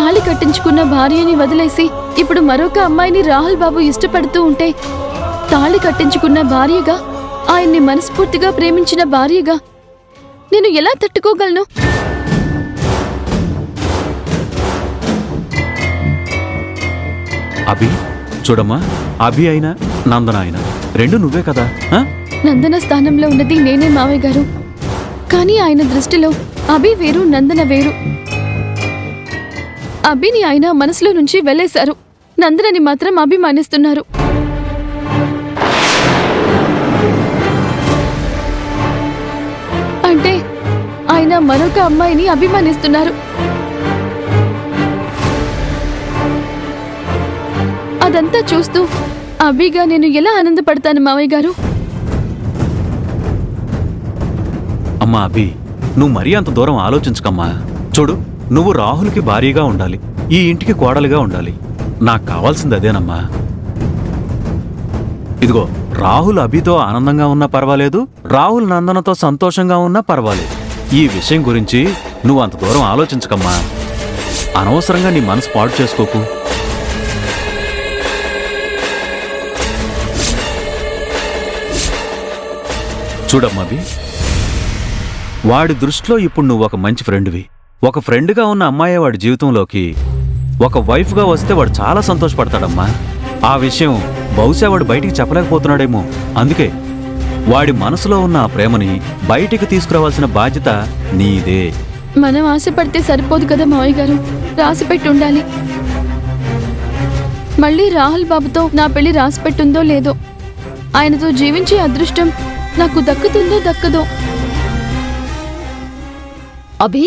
తాళి కట్టించుకున్న భార్యని వదిలేసి ఇప్పుడు మరొక అమ్మాయిని రాహుల్ బాబు ఇష్టపడుతూ ఉంటే, తాళి కట్టించుకున్న భార్యగా, ఆయన్ని మనస్ఫూర్తిగా ప్రేమించిన భార్యగా నేను ఎలా తట్టుకోగలను? అభి, చూడమ్మా, అభి అయినా నందన అయినా రెండు నువ్వే కదా. నందన స్థానంలో ఉన్నది నేనే మావయ్య గారు. కానీ ఆయన దృష్టిలో అభి వేరు, నందన వేరు. అభిని ఆయన మనసులో నుంచి వెళ్లేశారు, నందనని మాత్రం అభిమానిస్తున్నారు. అంటే ఆయన మరొక అమ్మాయిని అభిమానిస్తున్నారు. అదంతా చూస్తూ అభిగా నేను ఎలా ఆనందపడతాను మావయ్య గారు? అమ్మా అభి, నువ్వు మరీ అంత దూరం ఆలోచించకమ్మా. చూడు, నువ్వు రాహుల్కి భార్యగా ఉండాలి, ఈ ఇంటికి కోడలిగా ఉండాలి. నాకు కావాల్సింది అదేనమ్మా. ఇదిగో, రాహుల్ అభితో ఆనందంగా ఉన్నా పర్వాలేదు, రాహుల్ నందనతో సంతోషంగా ఉన్నా పర్వాలేదు. ఈ విషయం గురించి నువ్వు అంత దూరం ఆలోచించకమ్మా. అనవసరంగా నీ మనసు పాడు చేసుకోకు. చూడమ్మాబి, వాడి దృష్టిలో ఇప్పుడు నువ్వు ఒక మంచి ఫ్రెండ్వి. ఒక ఫ్రెండ్గా ఉన్న అమ్మాయి వాడి జీవితంలోకి ఒక వైఫ్గా వస్తే వాడు చాలా సంతోషపడతాడమ్మా. ఆ విషయం బహుశా వాడు బయటికి చెప్పలేకపోతున్నాడేమో. అందుకే వాడి మనసులో ఉన్న ఆ ప్రేమని బయటికి తీసుకురావాల్సిన బాధ్యత నీదే. మనం ఆశపడితే సరిపోదు కదా మావయ్య గారు, రాసిపెట్టి ఉండాలి. మళ్ళీ రాహుల్ బాబుతో నా పెళ్లి రాసిపెట్టుందో లేదో, ఆయనతో జీవించే అదృష్టం నాకు దక్కుతుందో దక్కదో. అభి